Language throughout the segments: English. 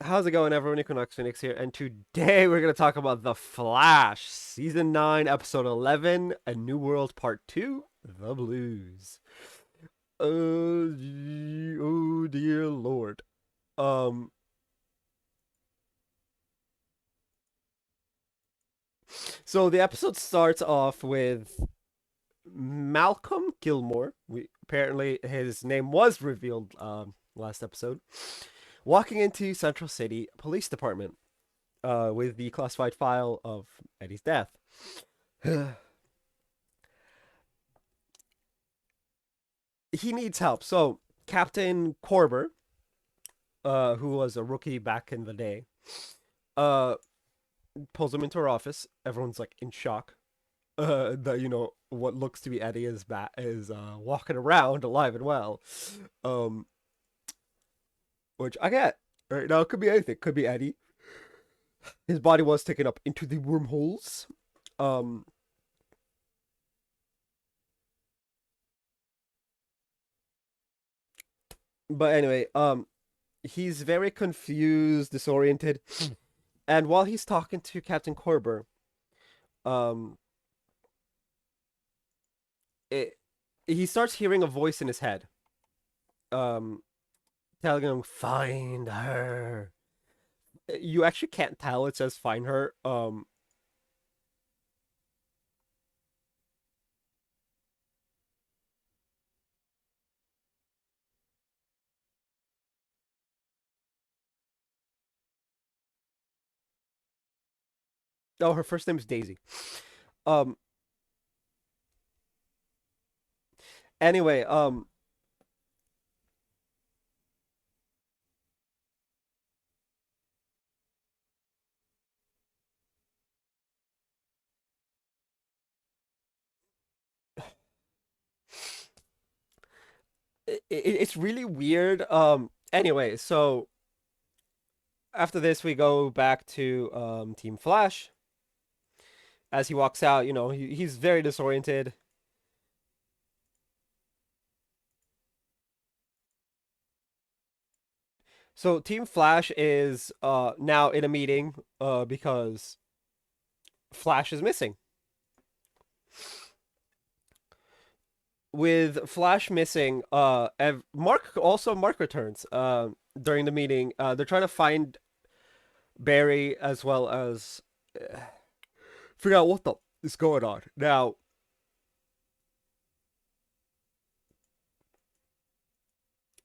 How's it going, everyone? Equinox Phoenix here, and today we're going to talk about The Flash, Season 9, Episode 11, A New World Part 2, The Blues. Oh dear lord. Um, so the episode starts off with Malcolm Gilmore. Apparently his name was revealed last episode, walking into Central City Police Department with the classified file of Eddie's death. He needs help. So Captain Corber, who was a rookie back in the day, uh, pulls him into her office. Everyone's like in shock. That what looks to be Eddie is walking around alive and well. Um, which I get. Right now, it could be anything. Could be Eddie. His body was taken up into the wormholes. Um, but anyway, he's very confused, disoriented, and while he's talking to Captain Corber, um, it, he starts hearing a voice in his head, um, telling him, "Find her." You actually can't tell it says "find her." No, her first name is Daisy. Um, anyway, it's really weird. Anyway, so after this, we go back to Team Flash. As he walks out, he's very disoriented. So Team Flash is now in a meeting because Flash is missing. With Flash missing, Mark returns during the meeting. They're trying to find Barry as well as figure out what the is going on. Now,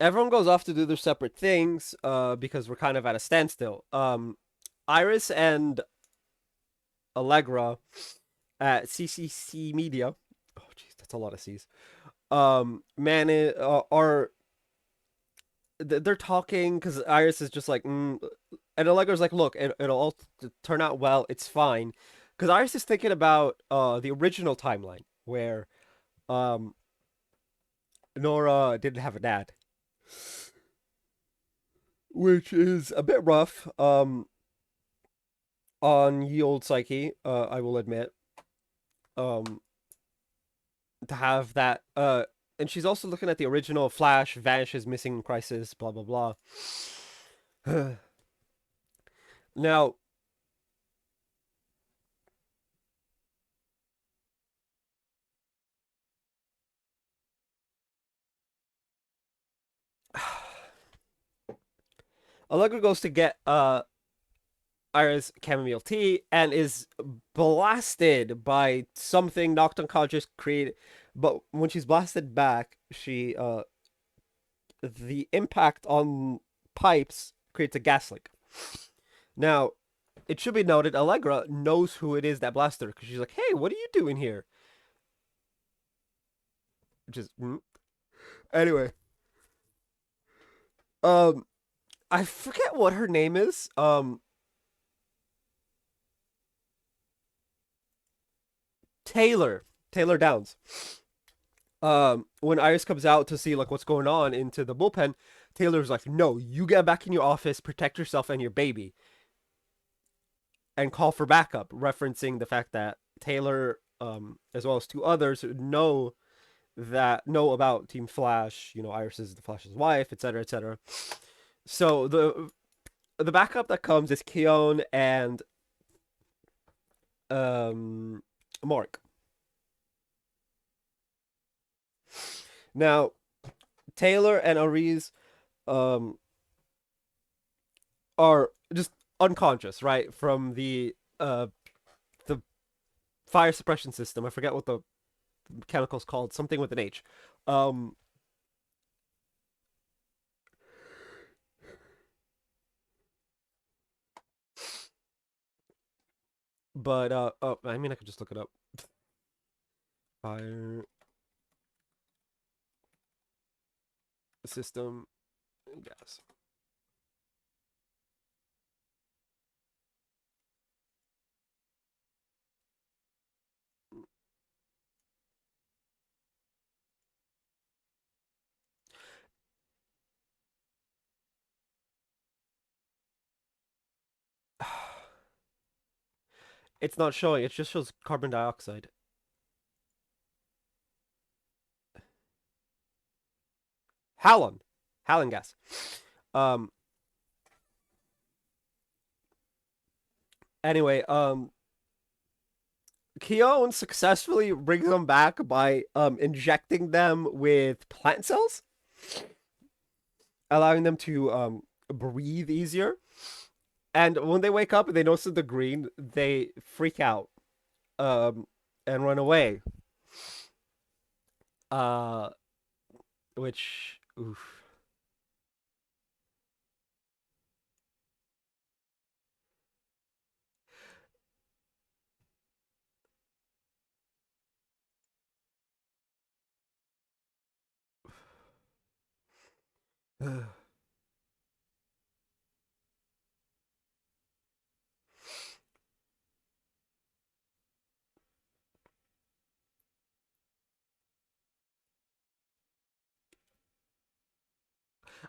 everyone goes off to do their separate things because we're kind of at a standstill. Iris and Allegra at CCC Media. Oh, jeez, that's a lot of C's. Are they're talking because Iris is just like, and Allegra's like, look, it'll all turn out well. It's fine, because Iris is thinking about the original timeline where um Nora didn't have a dad, which is a bit rough on ye old psyche. I will admit, um, to have that. And she's also looking at the original Flash vanishes, missing crisis, blah blah blah. Now, Allegra goes to get Iris chamomile tea and is blasted by something knocked unconscious created. But when she's blasted back, she the impact on pipes creates a gas leak. Now, it should be noted, Allegra knows who it is that blasted her because she's like, "Hey, what are you doing here?" Which is anyway. Um, I forget what her name is. Taylor Downs. When Iris comes out to see like what's going on into the bullpen, Taylor's like, "No, you get back in your office, protect yourself and your baby, and call for backup," referencing the fact that Taylor, as well as two others, know about Team Flash. Iris is the Flash's wife, etc., etc. So the the backup that comes is Keon and um Mark. Now Taylor and Aries um are just unconscious, right, from the fire suppression system. I forget what the chemical's called, something with an H. Um, but oh, I mean, I could just look it up. Fire system gas. It's not showing. It just shows carbon dioxide. Halon, halon gas. Um. Anyway, Keon successfully brings them back by injecting them with plant cells, allowing them to breathe easier. And when they wake up and they notice the green, they freak out um and run away. Uh, which oof.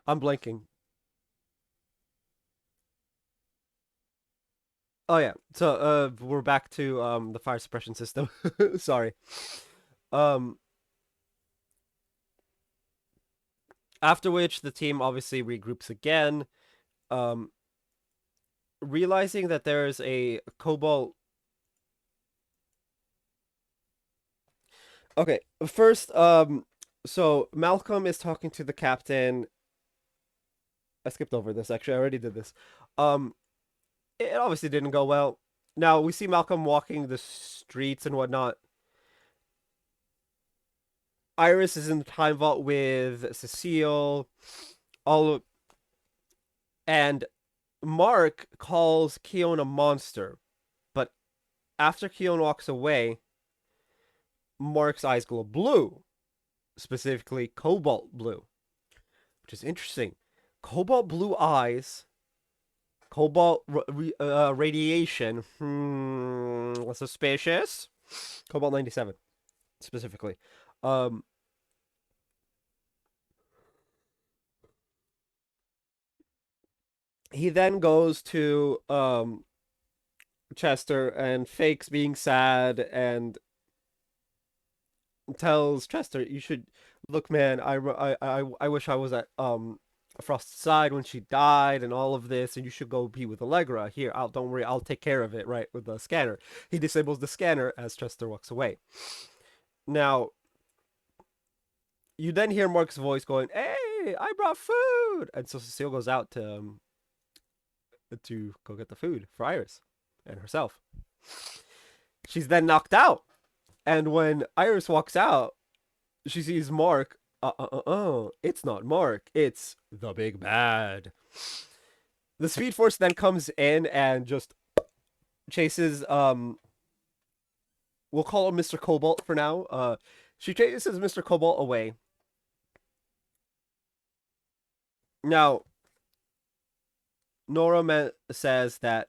I'm blanking. Oh yeah. So we're back to the fire suppression system. Sorry. Um After which the team obviously regroups again, um realizing that there's a cobalt. Okay, first so Malcolm is talking to the captain. I skipped over this actually. I already did this. Um it obviously didn't go well. Now we see Malcolm walking the streets and whatnot. Iris is in the time vault with Cecile, all and Mark calls Keon a monster. But after Keon walks away, Mark's eyes glow blue, specifically cobalt blue, which is interesting. Cobalt blue eyes, cobalt radiation. Suspicious. Cobalt 97 specifically. Um, he then goes to Chester and fakes being sad and tells Chester, "You should look, man. I wish I was at Frost's side when she died and all of this, and you should go be with Allegra. Here, I'll don't worry, I'll take care of it. Right with the scanner." He disables the scanner as Chester walks away. Now you then hear Mark's voice going, "Hey, I brought food," and so Cecile goes out to go get the food for Iris and herself. She's then knocked out, and when Iris walks out, she sees Mark. It's not Mark. It's the big bad. The Speed Force then comes in and just chases. We'll call him Mr. Cobalt for now. She chases Mr. Cobalt away. Now, says that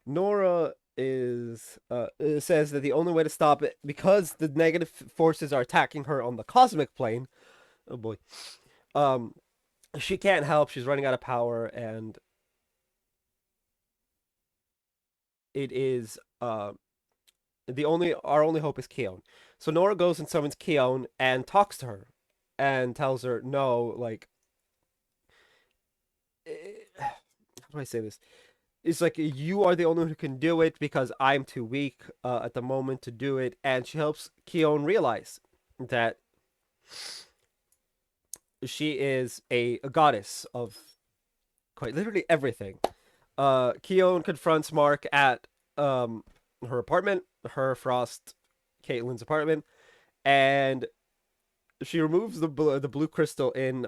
Nora is says that the only way to stop it, because the negative forces are attacking her on the cosmic plane. Oh boy. Um, she can't help. She's running out of power, and it is the only our only hope is Keon. So Nora goes and summons Keon and talks to her and tells her, no, like, how do I say this? It's like you are the only one who can do it because I'm too weak at the moment to do it, and she helps Keon realize that she is a goddess of quite literally everything. Keon confronts Mark at her apartment, her Frost, Caitlin's apartment, and she removes the blue crystal in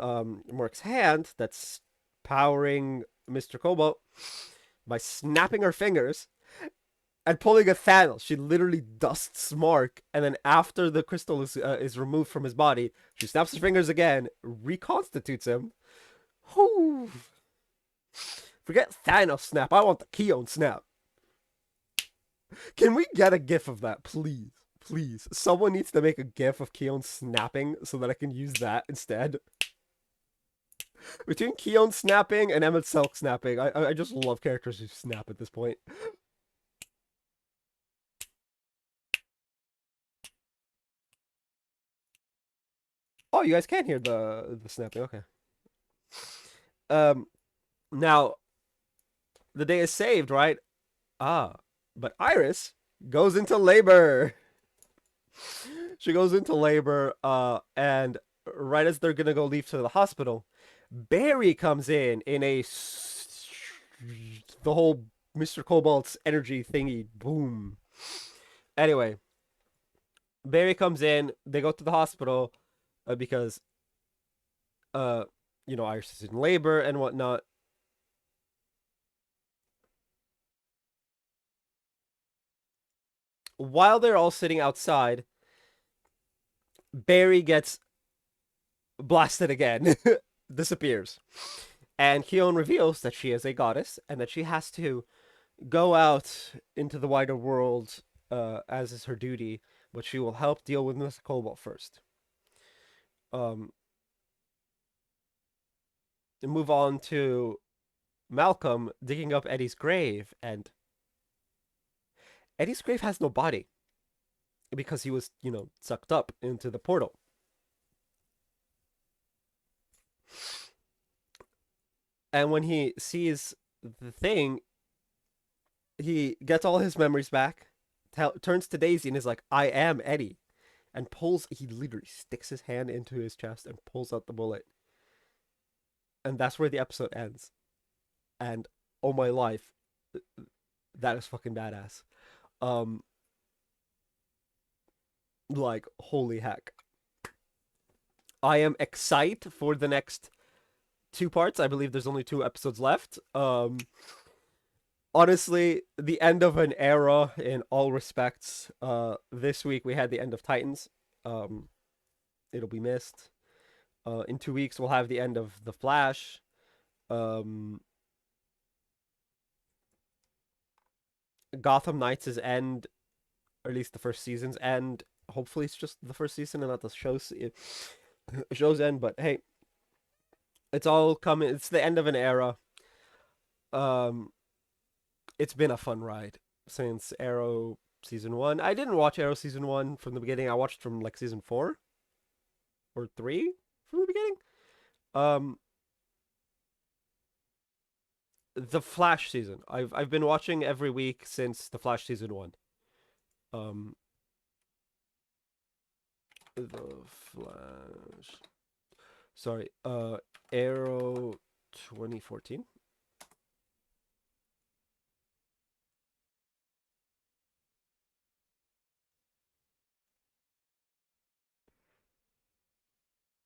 Mark's hand that's powering Mr. Cobalt by snapping her fingers and pulling a Thanos. She literally dusts Mark, and then after the crystal is removed from his body, she snaps his fingers again, reconstitutes him. Whew. Forget Thanos snap. I want the Keon snap. Can we get a gif of that, please? Please. Someone needs to make a gif of Keon snapping so that I can use that instead. Between Keon snapping and Emmett Selk snapping, I just love characters who snap at this point. Oh, you guys can hear the snapping. Okay. Um, now the day is saved, right? Ah, but Iris goes into labor. She goes into labor, and right as they're gonna go leave to the hospital, Barry comes in the whole Mr. Cobalt's energy thingy. Boom. Anyway, Barry comes in. They go to the hospital because uh Iris is in labor and whatnot. While they're all sitting outside, Barry gets blasted again, disappears. And Keon reveals that she is a goddess and that she has to go out into the wider world as is her duty, but she will help deal with Mr. Cobalt first. Um, and move on to Malcolm digging up Eddie's grave, and Eddie's grave has no body because he was, sucked up into the portal. And when he sees the thing, he gets all his memories back, turns to Daisy and is like, I am Eddie. And he literally sticks his hand into his chest and pulls out the bullet. And that's where the episode ends. And oh my life, that is fucking badass. Um, like, holy heck. I am excited for the next two parts. I believe there's only two episodes left. Honestly, the end of an era in all respects. This week we had the end of Titans. Um, it'll be missed. In 2 weeks we'll have the end of The Flash. Um, Gotham Knights' end, or at least the first season's end. Hopefully it's just the first season and not the show's end. But hey, it's all coming. It's the end of an era. Um, it's been a fun ride since Arrow season one. I didn't watch Arrow season one from the beginning. I watched from like season 4 or 3 from the beginning. Um, the Flash season. I've been watching every week since the Flash season 1. Um, the Flash. Sorry. Arrow 2014.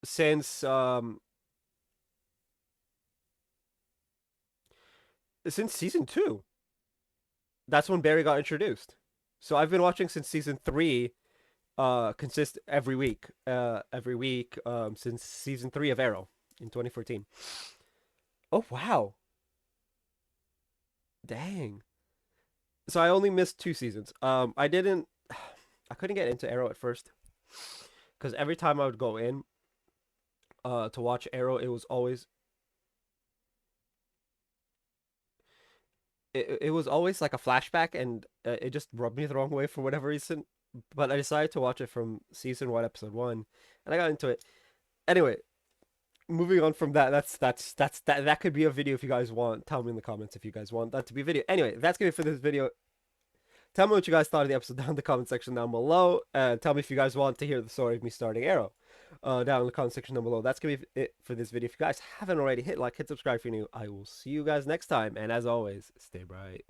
Since season 2. That's when Barry got introduced. So I've been watching since season 3 consist every week since season 3 of Arrow in 2014. Oh wow. Dang. So I only missed 2 seasons. I couldn't get into Arrow at first cuz every time I would go in to watch Arrow, it was always it was always like a flashback, and it just rubbed me the wrong way for whatever reason. But I decided to watch it from season one, episode one, and I got into it. Anyway, moving on from that, that could be a video if you guys want. Tell me in the comments if you guys want that to be a video. Anyway, that's gonna be for this video. Tell me what you guys thought of the episode down in the comment section down below. And tell me if you guys want to hear the story of me starting Arrow. Down in the comment section down below. That's gonna be it for this video. If you guys haven't already, hit like, hit subscribe if you're new. I will see you guys next time. And as always, stay bright.